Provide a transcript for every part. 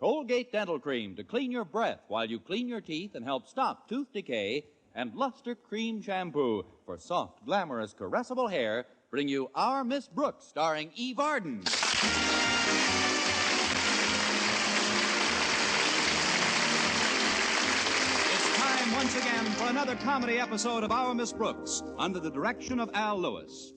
Colgate Dental Cream to clean your breath while you clean your teeth and help stop tooth decay. And Luster Cream Shampoo for soft, glamorous, caressable hair bring you Our Miss Brooks, starring Eve Arden. Once again for another comedy episode of Our Miss Brooks under the direction of Al Lewis.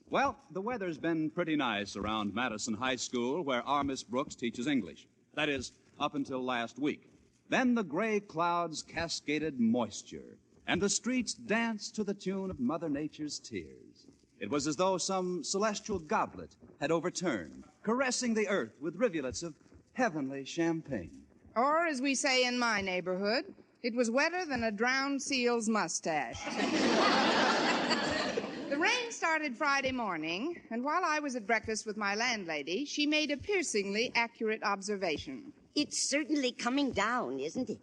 Well, the weather's been pretty nice around Madison High School where Our Miss Brooks teaches English. That is, up until last week. Then the gray clouds cascaded moisture, and the streets danced to the tune of Mother Nature's tears. It was as though some celestial goblet had overturned, caressing the earth with rivulets of heavenly champagne. Or, as we say in my neighborhood, it was wetter than a drowned seal's mustache. The rain started Friday morning, and while I was at breakfast with my landlady, she made a piercingly accurate observation. It's certainly coming down, isn't it?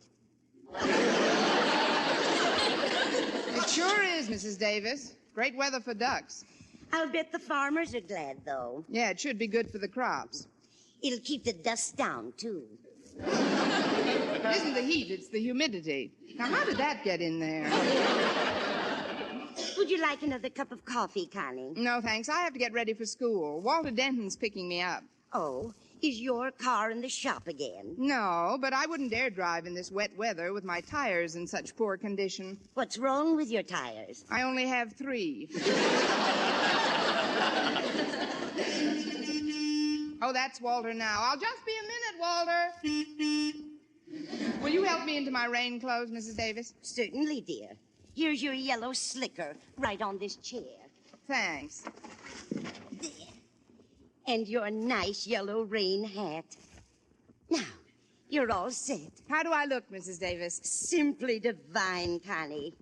It sure is, Mrs. Davis. Great weather for ducks. I'll bet the farmers are glad, though. Yeah, it should be good for the crops. It'll keep the dust down, too. It isn't the heat, it's the humidity. Now, how did that get in there? Would you like another cup of coffee, Connie? No, thanks. I have to get ready for school. Walter Denton's picking me up. Oh, is your car in the shop again? No, but I wouldn't dare drive in this wet weather with my tires in such poor condition. What's wrong with your tires? I only have 3. Oh, that's Walter now. I'll just be a minute, Walter. Will you help me into my rain clothes, Mrs. Davis? Certainly, dear. Here's your yellow slicker right on this chair. Thanks. There. And your nice yellow rain hat. Now, you're all set. How do I look, Mrs. Davis? Simply divine, Connie.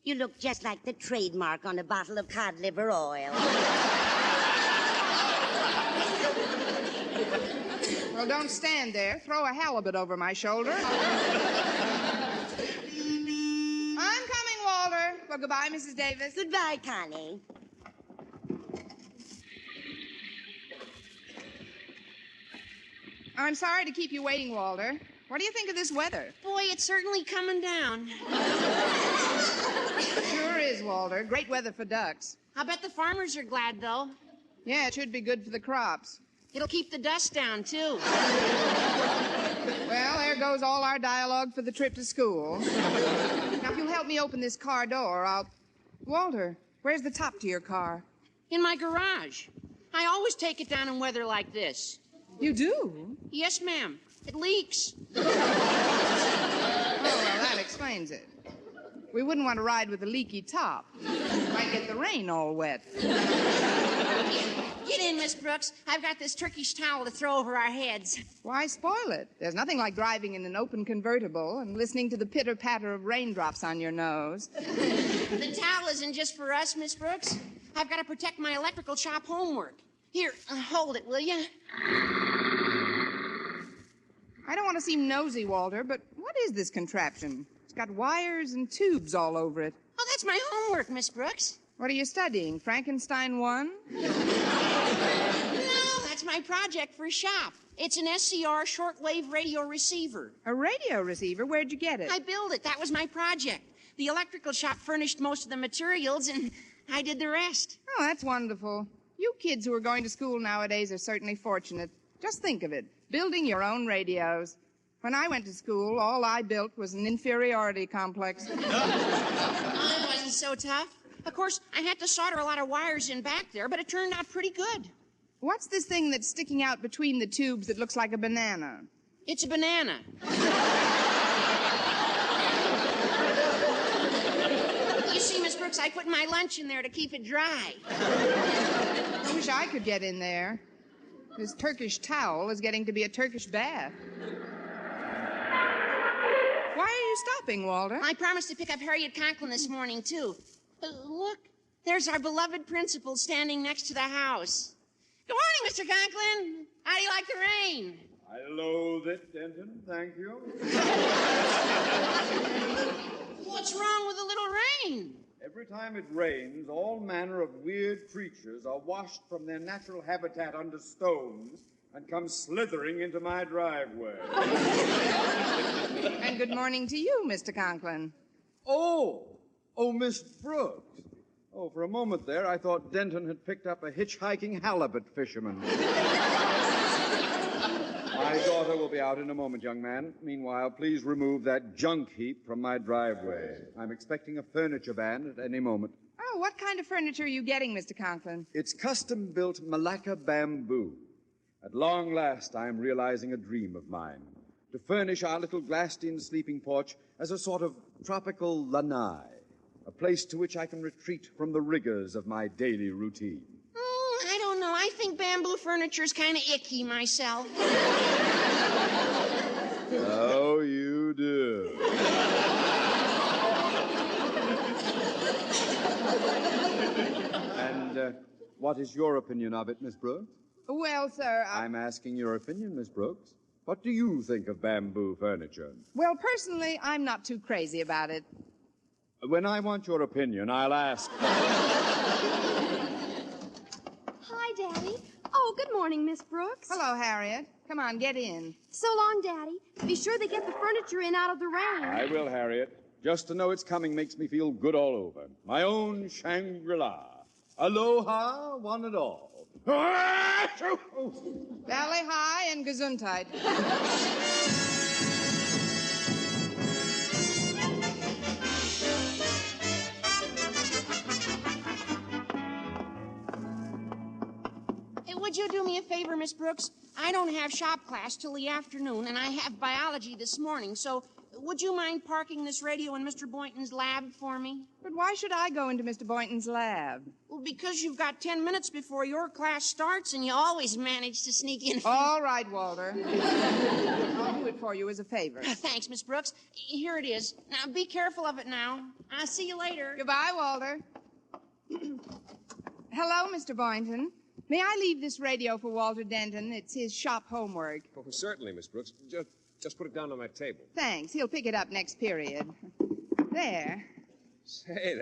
You look just like the trademark on a bottle of cod liver oil. Well, don't stand there. Throw a halibut over my shoulder. I'm coming, Walter. Well, goodbye, Mrs. Davis. Goodbye, Connie. I'm sorry to keep you waiting, Walter. What do you think of this weather? Boy, it's certainly coming down. Sure is, Walter. Great weather for ducks. I bet the farmers are glad, though. Yeah, it should be good for the crops. It'll keep the dust down, too. Well, there goes all our dialogue for the trip to school. Now, if you'll help me open this car door, I'll... Walter, where's the top to your car? In my garage. I always take it down in weather like this. You do? Yes, ma'am. It leaks. Oh, well, that explains it. We wouldn't want to ride with a leaky top. Might get the rain all wet. Get in, Miss Brooks. I've got this Turkish towel to throw over our heads. Why spoil it? There's nothing like driving in an open convertible and listening to the pitter-patter of raindrops on your nose. The towel isn't just for us, Miss Brooks. I've got to protect my electrical shop homework. Here, hold it, will you? I don't want to seem nosy, Walter, but what is this contraption? It's got wires and tubes all over it. Oh, that's my homework, Miss Brooks. What are you studying, Frankenstein 1? No, that's my project for shop. It's an SCR shortwave radio receiver. A radio receiver? Where'd you get it? I built it. That was my project. The electrical shop furnished most of the materials, and I did the rest. Oh, that's wonderful. You kids who are going to school nowadays are certainly fortunate. Just think of it, building your own radios. When I went to school, all I built was an inferiority complex. Mine wasn't so tough. Of course, I had to solder a lot of wires in back there, but it turned out pretty good. What's this thing that's sticking out between the tubes that looks like a banana? It's a banana. You see, Miss Brooks, I put my lunch in there to keep it dry. I wish I could get in there. This Turkish towel is getting to be a Turkish bath. Why are you stopping, Walter? I promised to pick up Harriet Conklin this morning, too. Look, there's our beloved principal standing next to the house. Good morning, Mr. Conklin. How do you like the rain? I loathe it, Denton. Thank you. What's wrong with a little rain? Every time it rains, all manner of weird creatures are washed from their natural habitat under stones and come slithering into my driveway. And good morning to you, Mr. Conklin. Oh, Miss Brooks. Oh, for a moment there, I thought Denton had picked up a hitchhiking halibut fisherman. My daughter will be out in a moment, young man. Meanwhile, please remove that junk heap from my driveway. I'm expecting a furniture van at any moment. Oh, what kind of furniture are you getting, Mr. Conklin? It's custom-built Malacca bamboo. At long last, I am realizing a dream of mine. To furnish our little glassed-in sleeping porch as a sort of tropical lanai. A place to which I can retreat from the rigors of my daily routine. Oh, I don't know. I think bamboo furniture's kind of icky myself. Oh, you do. And what is your opinion of it, Miss Brooks? Well, sir, I'm asking your opinion, Miss Brooks. What do you think of bamboo furniture? Well, personally, I'm not too crazy about it. When I want your opinion, I'll ask. Hi, Daddy. Oh, good morning, Miss Brooks. Hello, Harriet. Come on, get in. So long, Daddy. Be sure they get the furniture in out of the rain. I will, Harriet. Just to know it's coming makes me feel good all over. My own Shangri-La. Aloha, one and all. Valley high and gesundheit. Would you do me a favor, Miss Brooks? I don't have shop class till the afternoon, and I have biology this morning, so would you mind parking this radio in Mr. Boynton's lab for me? But why should I go into Mr. Boynton's lab? Well, because you've got 10 minutes before your class starts, and you always manage to sneak in. All right, Walter. I'll do it for you as a favor. Thanks, Miss Brooks. Here it is. Now, be careful of it now. I'll see you later. Goodbye, Walter. Hello, Mr. Boynton. May I leave this radio for Walter Denton? It's his shop homework. Oh, certainly, Miss Brooks. Just put it down on my table. Thanks. He'll pick it up next period. There. Say,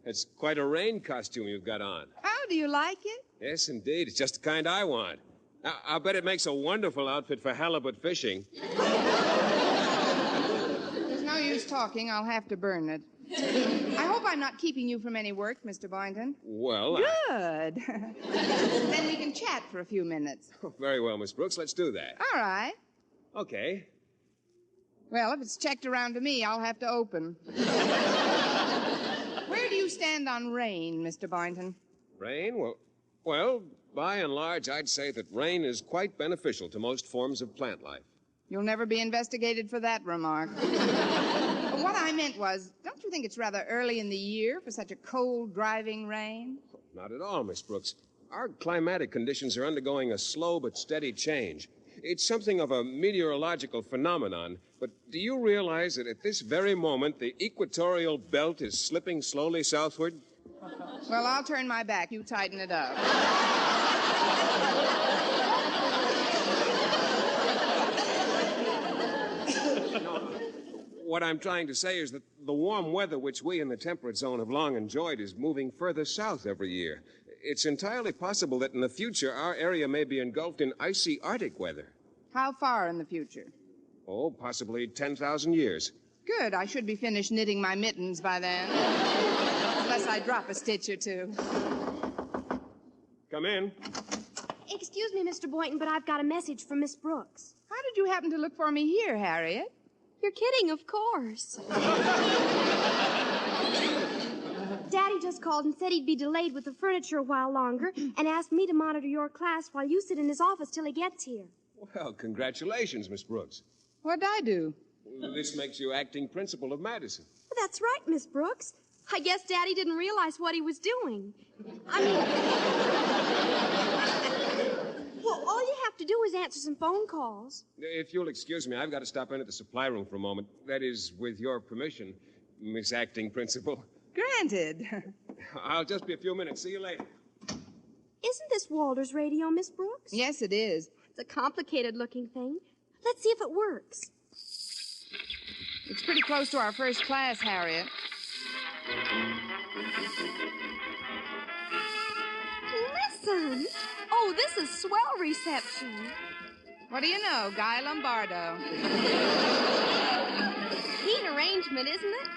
that's quite a rain costume you've got on. Oh, do you like it? Yes, indeed. It's just the kind I want. I'll bet it makes a wonderful outfit for halibut fishing. There's no use talking. I'll have to burn it. I hope I'm not keeping you from any work, Mr. Boynton. Well, Good. Then we can chat for a few minutes. Very well, Miss Brooks. Let's do that. All right. Okay. Well, if it's checked around to me, I'll have to open. Where do you stand on rain, Mr. Boynton? Rain? Well, by and large, I'd say that rain is quite beneficial to most forms of plant life. You'll never be investigated for that remark. What I meant was, don't you think it's rather early in the year for such a cold, driving rain? Not at all, Miss Brooks. Our climatic conditions are undergoing a slow but steady change. It's something of a meteorological phenomenon, but do you realize that at this very moment the equatorial belt is slipping slowly southward? Well, I'll turn my back. You tighten it up. What I'm trying to say is that the warm weather which we in the temperate zone have long enjoyed is moving further south every year. It's entirely possible that in the future our area may be engulfed in icy Arctic weather. How far in the future? Oh, possibly 10,000 years. Good. I should be finished knitting my mittens by then. Unless I drop a stitch or two. Come in. Excuse me, Mr. Boynton, but I've got a message from Miss Brooks. How did you happen to look for me here, Harriet? You're kidding, of course. Daddy just called and said he'd be delayed with the furniture a while longer and asked me to monitor your class while you sit in his office till he gets here. Well, congratulations, Miss Brooks. What'd I do? This makes you acting principal of Madison. That's right, Miss Brooks. I guess Daddy didn't realize what he was doing. I mean... Well, all you have to do is answer some phone calls. If you'll excuse me, I've got to stop in at the supply room for a moment. That is, with your permission, Miss Acting Principal. Granted. I'll just be a few minutes. See you later. Isn't this Walter's radio, Miss Brooks? Yes, it is. It's a complicated-looking thing. Let's see if it works. It's pretty close to our first class, Harriet. Listen. Oh, this is swell reception. What do you know? Guy Lombardo. Neat arrangement, isn't it?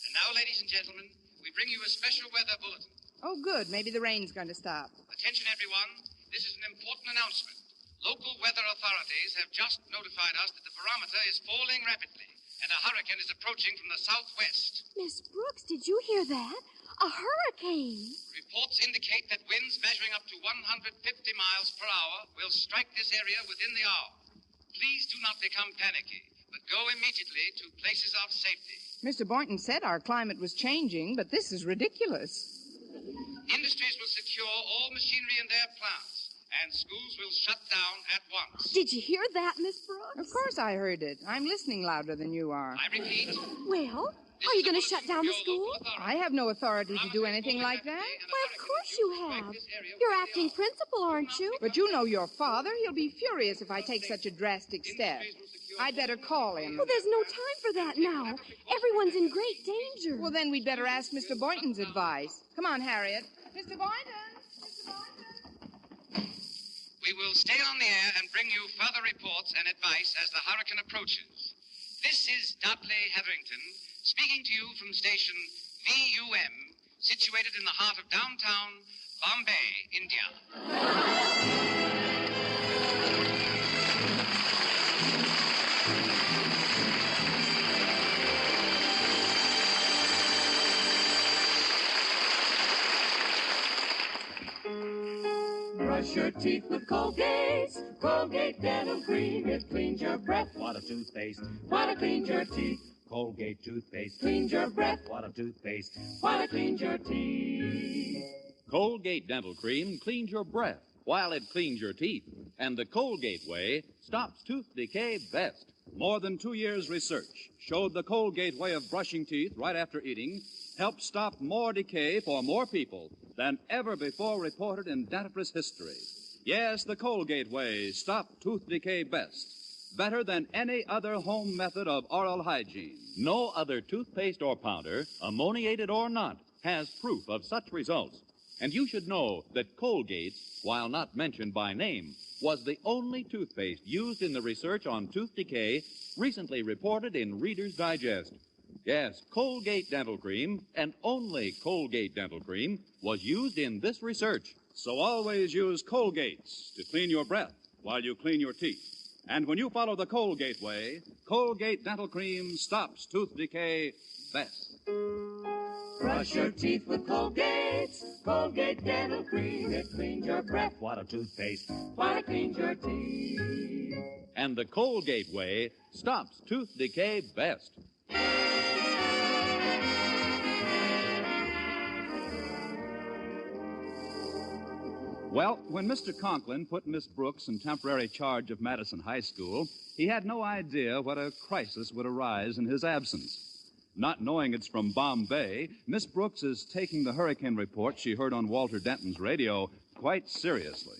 And now, ladies and gentlemen, we bring you a special weather bulletin. Oh, good. Maybe the rain's going to stop. Attention, everyone. This is an important announcement. Local weather authorities have just notified us that the barometer is falling rapidly, and a hurricane is approaching from the southwest. Miss Brooks, did you hear that? A hurricane. Reports indicate that winds measuring up to 150 miles per hour will strike this area within the hour. Please do not become panicky, but go immediately to places of safety. Mr. Boynton said our climate was changing, but this is ridiculous. Industries will secure all machinery in their plants, and schools will shut down at once. Did you hear that, Miss Brooks? Of course I heard it. I'm listening louder than you are. I repeat. Well, are you going to shut down the school? I have no authority to do anything like that. Why, of course you have. You're acting principal, aren't you? But you know your father. He'll be furious if I take such a drastic step. I'd better call him. Well, there's no time for that now. Everyone's in great danger. Well, then we'd better ask Mr. Boynton's advice. Come on, Harriet. Mr. Boynton! Mr. Boynton! We will stay on the air and bring you further reports and advice as the hurricane approaches. This is Dudley Hetherington, speaking to you from station VUM, situated in the heart of downtown Bombay, India. Brush your teeth with Colgate. Colgate Dental Cream. It cleans your breath. What a toothpaste. What a cleans your teeth. Colgate toothpaste cleans your breath. What a toothpaste. What a cleans your teeth. Colgate Dental Cream cleans your breath while it cleans your teeth. And the Colgate way stops tooth decay best. More than 2 years' research showed the Colgate way of brushing teeth right after eating helped stop more decay for more people than ever before reported in dentifrice history. Yes, the Colgate way stopped tooth decay best. Better than any other home method of oral hygiene. No other toothpaste or powder, ammoniated or not, has proof of such results. And you should know that Colgate, while not mentioned by name, was the only toothpaste used in the research on tooth decay recently reported in Reader's Digest. Yes, Colgate Dental Cream, and only Colgate Dental Cream, was used in this research. So always use Colgates to clean your breath while you clean your teeth. And when you follow the Colgate way, Colgate Dental Cream stops tooth decay best. Brush your teeth with Colgate. Colgate Dental Cream. It cleans your breath. What a toothpaste. What a cleans your teeth. And the Colgate way stops tooth decay best. Well, when Mr. Conklin put Miss Brooks in temporary charge of Madison High School, he had no idea what a crisis would arise in his absence. Not knowing it's from Bombay, Miss Brooks is taking the hurricane report she heard on Walter Denton's radio quite seriously.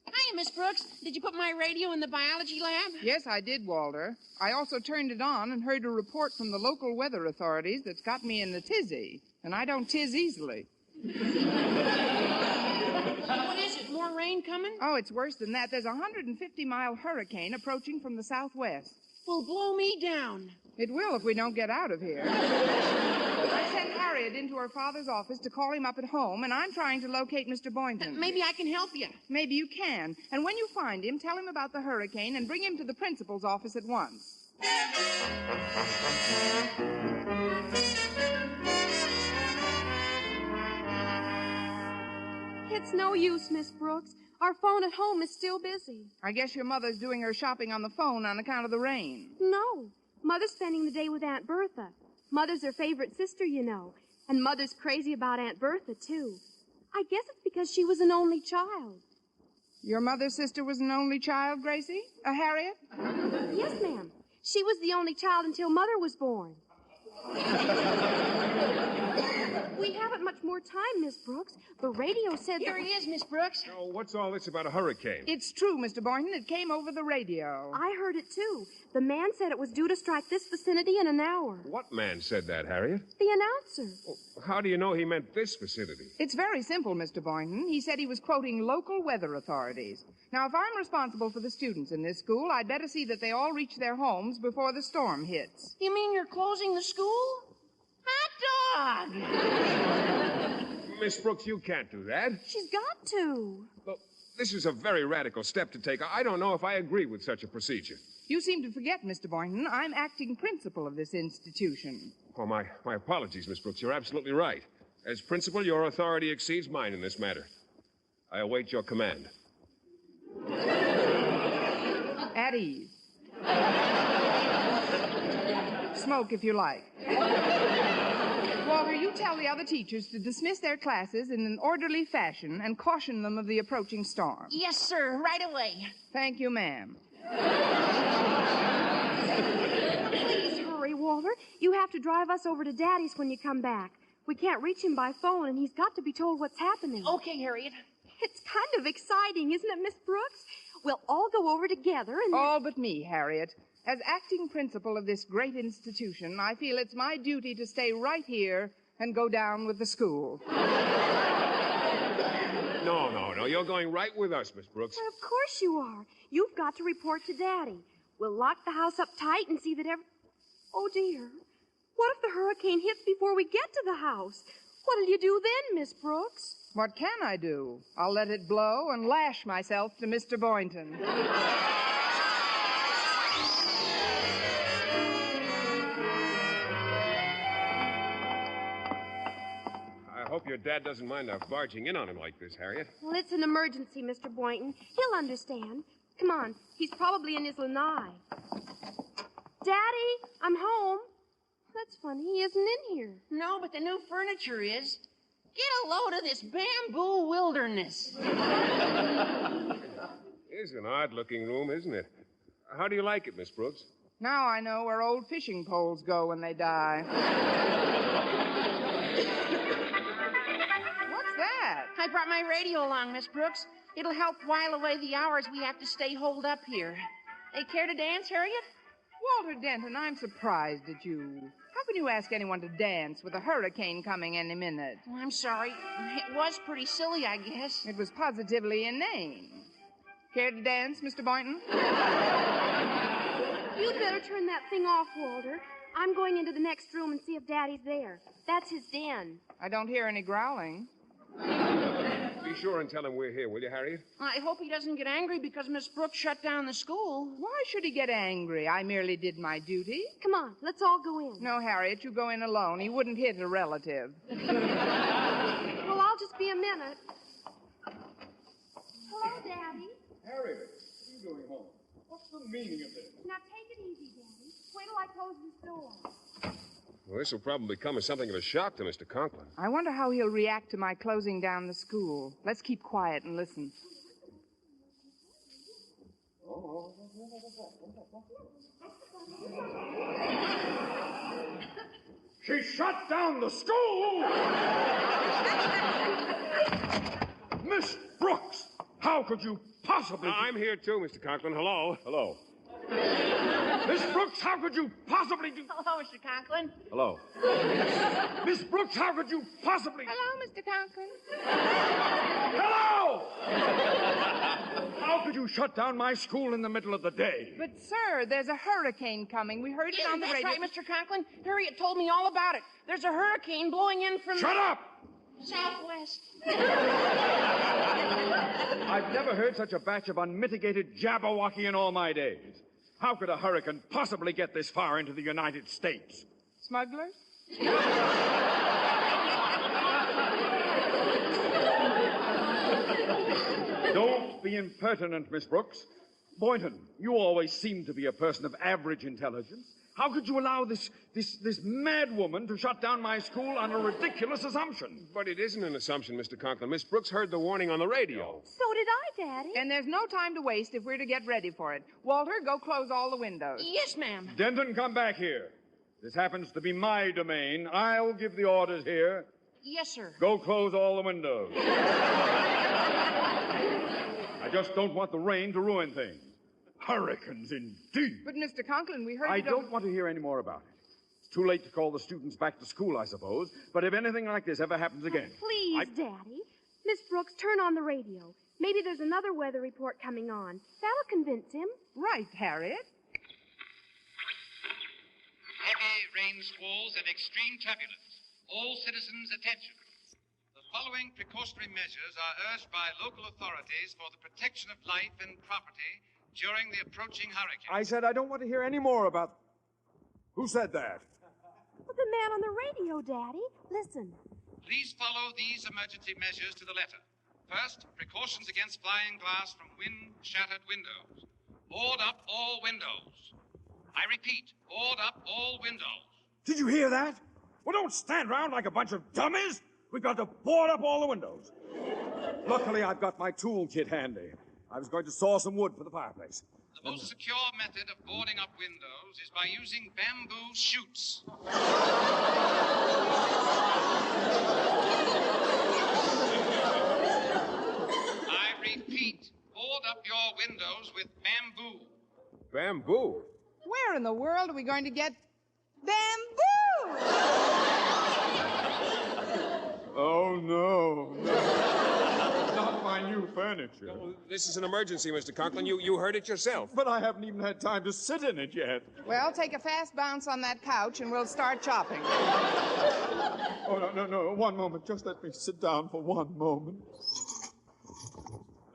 Hiya, Miss Brooks. Did you put my radio in the biology lab? Yes, I did, Walter. I also turned it on and heard a report from the local weather authorities that's got me in a tizzy, and I don't tiz easily. What is it? More rain coming? Oh, it's worse than that. There's a 150-mile hurricane approaching from the southwest. Well, blow me down. It will if we don't get out of here. I sent Harriet into her father's office to call him up at home, and I'm trying to locate Mr. Boynton. Maybe I can help you. Maybe you can. And when you find him, tell him about the hurricane and bring him to the principal's office at once. It's no use, Miss Brooks. Our phone at home is still busy. I guess your mother's doing her shopping on the phone on account of the rain. No. Mother's spending the day with Aunt Bertha. Mother's her favorite sister, you know. And Mother's crazy about Aunt Bertha, too. I guess it's because she was an only child. Your mother's sister was an only child, Gracie? Harriet? Yes, ma'am. She was the only child until Mother was born. We haven't much more time, Miss Brooks. The radio said Here he is, Miss Brooks. Oh, what's all this about a hurricane? It's true, Mr. Boynton. It came over the radio. I heard it, too. The man said it was due to strike this vicinity in an hour. What man said that, Harriet? The announcer. Oh, how do you know he meant this vicinity? It's very simple, Mr. Boynton. He said he was quoting local weather authorities. Now, if I'm responsible for the students in this school, I'd better see that they all reach their homes before the storm hits. You mean you're closing the school? Hot dog! Miss Brooks, you can't do that. She's got to. Look, this is a very radical step to take. I don't know if I agree with such a procedure. You seem to forget, Mr. Boynton, I'm acting principal of this institution. Oh, my apologies, Miss Brooks. You're absolutely right. As principal, your authority exceeds mine in this matter. I await your command. At ease. Smoke if you like. Walter, you tell the other teachers to dismiss their classes in an orderly fashion and caution them of the approaching storm. Yes, sir. Right away. Thank you, ma'am. Please hurry, Walter. You have to drive us over to Daddy's when you come back. We can't reach him by phone, and he's got to be told what's happening. Okay, Harriet. It's kind of exciting, isn't it, Miss Brooks? We'll all go over together and... All but me, Harriet. As acting principal of this great institution, I feel it's my duty to stay right here and go down with the school. No. You're going right with us, Miss Brooks. Well, of course you are. You've got to report to Daddy. We'll lock the house up tight and see that Oh, dear. What if the hurricane hits before we get to the house? What'll you do then, Miss Brooks? What can I do? I'll let it blow and lash myself to Mr. Boynton. I hope your dad doesn't mind our barging in on him like this, Harriet. Well, it's an emergency, Mr. Boynton. He'll understand. Come on. He's probably in his lanai. Daddy, I'm home. That's funny. He isn't in here. No, but the new furniture is. Get a load of this bamboo wilderness. It's an odd-looking room, isn't it? How do you like it, Miss Brooks? Now I know where old fishing poles go when they die. What's that? I brought my radio along, Miss Brooks. It'll help while away the hours we have to stay holed up here. Hey, care to dance, Harriet? Walter Denton, I'm surprised at you. How can you ask anyone to dance with a hurricane coming any minute? Oh, I'm sorry. It was pretty silly, I guess. It was positively inane. Care to dance, Mr. Boynton? You'd better turn that thing off, Walter. I'm going into the next room and see if Daddy's there. That's his den. I don't hear any growling. Be sure and tell him we're here, will you, Harriet? I hope he doesn't get angry because Miss Brooks shut down the school. Why should he get angry? I merely did my duty. Come on, let's all go in. No, Harriet, you go in alone. He wouldn't hit a relative. Well, I'll just be a minute. Hello, Daddy. Harriet, what are you doing home? What's the meaning of this? Now take it easy, Daddy. Wait till I close this door. Well, this will probably come as something of a shock to Mr. Conklin. I wonder how he'll react to my closing down the school. Let's keep quiet and listen. She shut down the school! Miss Brooks, how could you possibly... I'm here, too, Mr. Conklin. Hello. Hello. Miss Brooks, how could you possibly do... Hello, Mr. Conklin. Hello. Miss Brooks, how could you possibly... Hello, Mr. Conklin. Hello! How could you shut down my school in the middle of the day? But, sir, there's a hurricane coming. We heard it on the That's radio. right, Mr. Conklin. Harriet told me all about it. There's a hurricane blowing in from... Shut up! Southwest. I've never heard such a batch of unmitigated jabberwocky in all my days. How could a hurricane possibly get this far into the United States? Smugglers? Don't be impertinent, Miss Brooks. Boynton, you always seem to be a person of average intelligence. How could you allow this mad woman to shut down my school on a ridiculous assumption? But it isn't an assumption, Mr. Conklin. Miss Brooks heard the warning on the radio. So did I, Daddy. And there's no time to waste if we're to get ready for it. Walter, go close all the windows. Yes, ma'am. Denton, come back here. This happens to be my domain. I'll give the orders here. Yes, sir. Go close all the windows. I just don't want the rain to ruin things. Hurricanes, indeed. But, Mr. Conklin, we heard I you don't want to hear any more about it. It's too late to call the students back to school, I suppose. But if anything like this ever happens again... Please, Daddy. Miss Brooks, turn on the radio. Maybe there's another weather report coming on. That'll convince him. Right, Harriet. Heavy rain squalls and extreme turbulence. All citizens' attention. The following precautionary measures are urged by local authorities for the protection of life and property during the approaching hurricane. I said I don't want to hear any more about... Who said that? Well, the man on the radio, Daddy. Listen. Please follow these emergency measures to the letter. First, precautions against flying glass from wind-shattered windows. Board up all windows. I repeat, board up all windows. Did you hear that? Well, don't stand around like a bunch of dummies. We've got to board up all the windows. Luckily, I've got my toolkit handy. I was going to saw some wood for the fireplace. The most secure method of boarding up windows is by using bamboo chutes. I repeat, board up your windows with bamboo. Bamboo? Where in the world are we going to get bamboo? Oh, no. Not my new furniture. No, this is an emergency, Mr. Conklin. You heard it yourself. But I haven't even had time to sit in it yet. Well, take a fast bounce on that couch and we'll start chopping. Oh, no. 1 moment. Just let me sit down for 1 moment.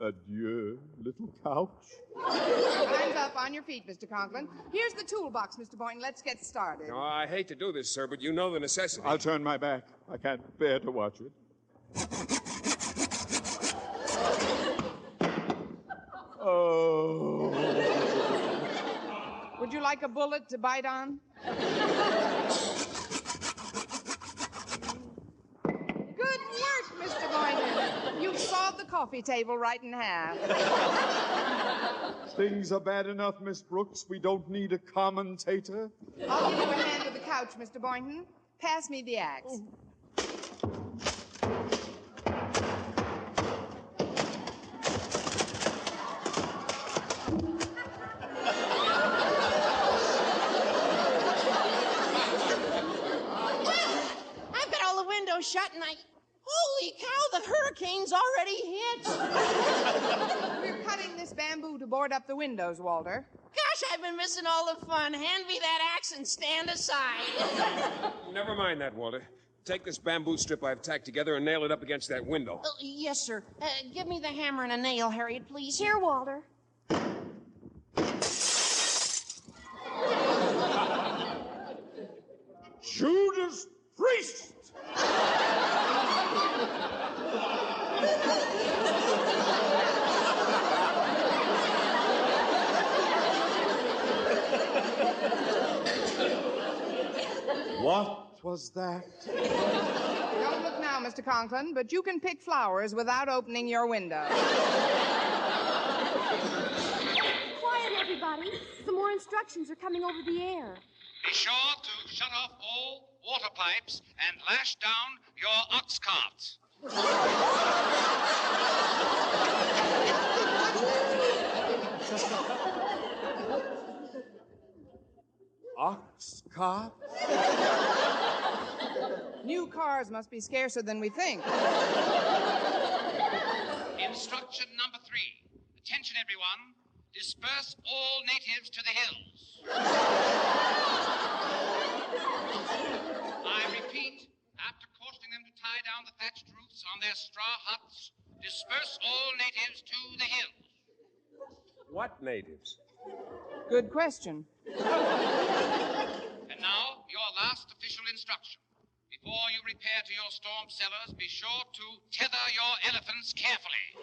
Adieu, little couch. Time's up. On your feet, Mr. Conklin. Here's the toolbox, Mr. Boynton. Let's get started. No, I hate to do this, sir, but you know the necessity. I'll turn my back. I can't bear to watch it. Oh. Would you like a bullet to bite on? Good work, Mr. Boynton. You've sawed the coffee table right in half. Things are bad enough, Miss Brooks. We don't need a commentator. I'll give you a hand with the couch, Mr. Boynton. Pass me the axe. I've got all the windows shut and holy cow, the hurricane's already hit. We're cutting this bamboo to board up the windows, Walter. Gosh, I've been missing all the fun. Hand me that axe and stand aside. Never mind that, Walter. Take this bamboo strip I've tacked together and nail it up against that window. Yes, sir. Give me the hammer and a nail, Harriet, please. Here, Walter. Judas Priest! What was that? Don't look now, Mr. Conklin, but you can pick flowers without opening your window. Quiet, everybody. Some more instructions are coming over the air. Be sure to shut off all water pipes and lash down your ox carts. Ox cart? New cars must be scarcer than we think. Instruction number 3. Attention, everyone. Disperse all natives to the hills. I repeat, after cautioning them to tie down the thatched roofs on their straw huts, disperse all natives to the hills. What natives? Good question. And now, your last official instruction. Before you repair to your storm cellars, be sure to tether your elephants carefully.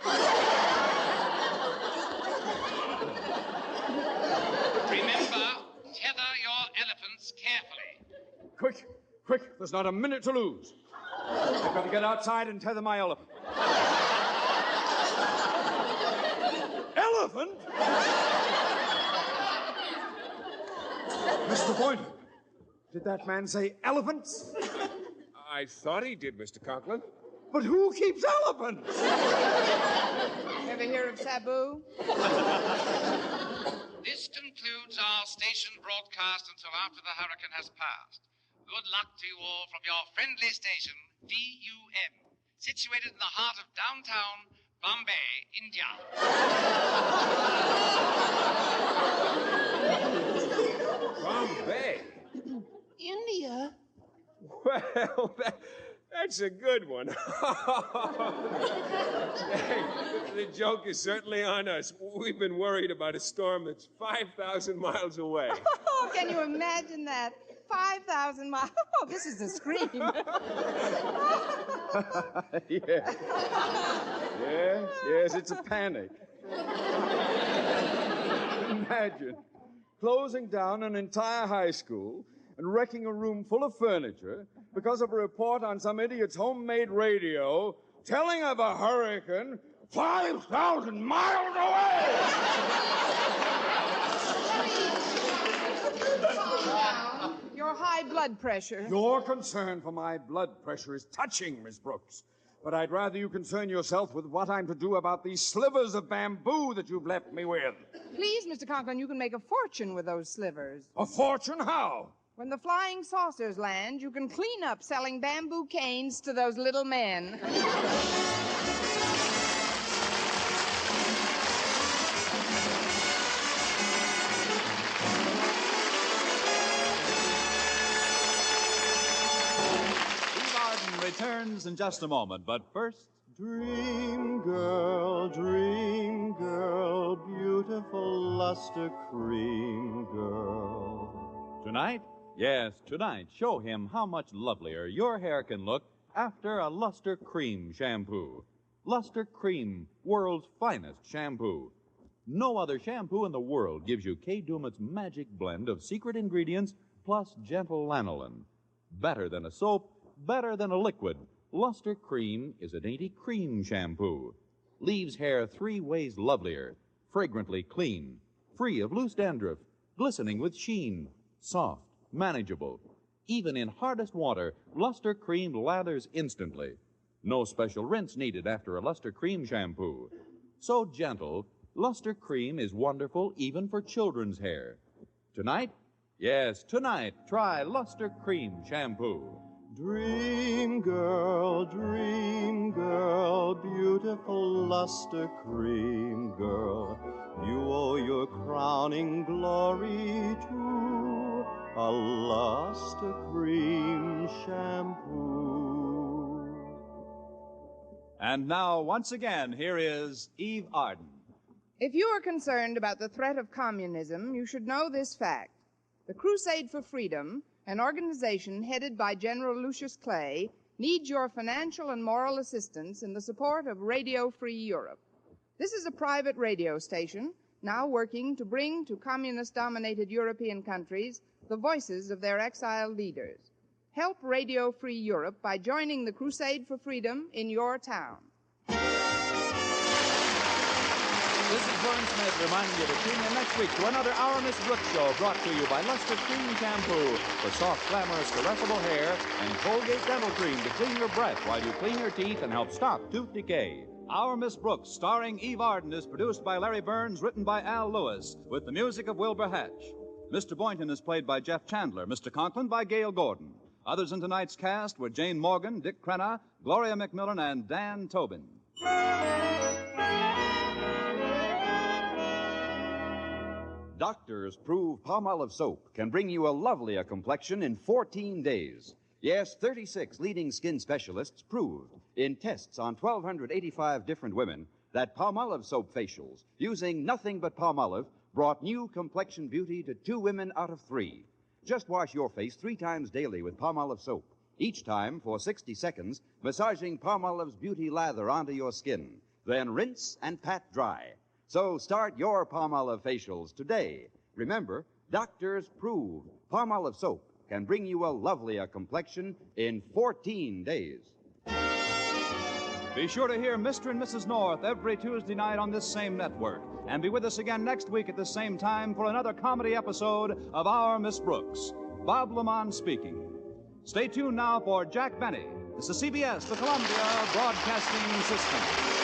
Remember, tether your elephants carefully. Quick, there's not a minute to lose. I've got to get outside and tether my elephant. Elephant? Mr. Boynton, did that man say elephants? I thought he did, Mr. Conklin. But who keeps elephants? Ever hear of Sabu? This concludes our station broadcast until after the hurricane has passed. Good luck to you all from your friendly station, VUM, situated in the heart of downtown Bombay, India. Bombay? India? Well, that's a good one. The joke is certainly on us. We've been worried about a storm that's 5,000 miles away. Oh, can you imagine that? 5,000 miles. Oh, this is a scream. Yes, it's a panic. Imagine closing down an entire high school and wrecking a room full of furniture because of a report on some idiot's homemade radio telling of a hurricane 5,000 miles away! Calm down. Your high blood pressure. Your concern for my blood pressure is touching, Miss Brooks. But I'd rather you concern yourself with what I'm to do about these slivers of bamboo that you've left me with. Please, Mr. Conklin, you can make a fortune with those slivers. A fortune? How? When the flying saucers land, you can clean up selling bamboo canes to those little men. Eve Arden returns in just a moment, but first... Dream girl, beautiful luster cream girl. Tonight? Yes, tonight, show him how much lovelier your hair can look after a Luster Cream shampoo. Luster Cream, world's finest shampoo. No other shampoo in the world gives you Kay Daumit's magic blend of secret ingredients plus gentle lanolin. Better than a soap, better than a liquid. Luster Cream is a dainty cream shampoo. Leaves hair 3 ways lovelier, fragrantly clean, free of loose dandruff, glistening with sheen, soft, manageable. Even in hardest water, Luster Cream lathers instantly. No special rinse needed after a Luster Cream shampoo. So gentle, Luster Cream is wonderful even for children's hair. Tonight? Yes, tonight, try Luster Cream shampoo. Dream girl, beautiful luster cream girl. You owe your crowning glory to a luster cream shampoo. And now, once again, here is Eve Arden. If you are concerned about the threat of communism, you should know this fact. The Crusade for Freedom, an organization headed by General Lucius Clay, needs your financial and moral assistance in the support of Radio Free Europe. This is a private radio station now working to bring to communist-dominated European countries the voices of their exiled leaders. Help Radio Free Europe by joining the Crusade for Freedom in your town. This is Vern Smith reminding you to tune in next week to another Our Miss Brooks show brought to you by Luster Cream Shampoo for soft, glamorous, caressable hair and Colgate Dental Cream to clean your breath while you clean your teeth and help stop tooth decay. Our Miss Brooks, starring Eve Arden, is produced by Larry Burns, written by Al Lewis, with the music of Wilbur Hatch. Mr. Boynton is played by Jeff Chandler, Mr. Conklin by Gail Gordon. Others in tonight's cast were Jane Morgan, Dick Crenna, Gloria McMillan, and Dan Tobin. Doctors prove Palmolive soap can bring you a lovelier complexion in 14 days. Yes, 36 leading skin specialists proved in tests on 1,285 different women that Palmolive soap facials, using nothing but Palmolive, brought new complexion beauty to 2 women out of 3. Just wash your face 3 times daily with Palmolive soap, each time for 60 seconds, massaging Palmolive's beauty lather onto your skin. Then rinse and pat dry. So start your Palmolive facials today. Remember, doctors prove Palmolive soap can bring you a lovelier complexion in 14 days. Be sure to hear Mr. and Mrs. North every Tuesday night on this same network. And be with us again next week at the same time for another comedy episode of Our Miss Brooks. Bob Lamont speaking. Stay tuned now for Jack Benny. This is CBS, the Columbia Broadcasting System.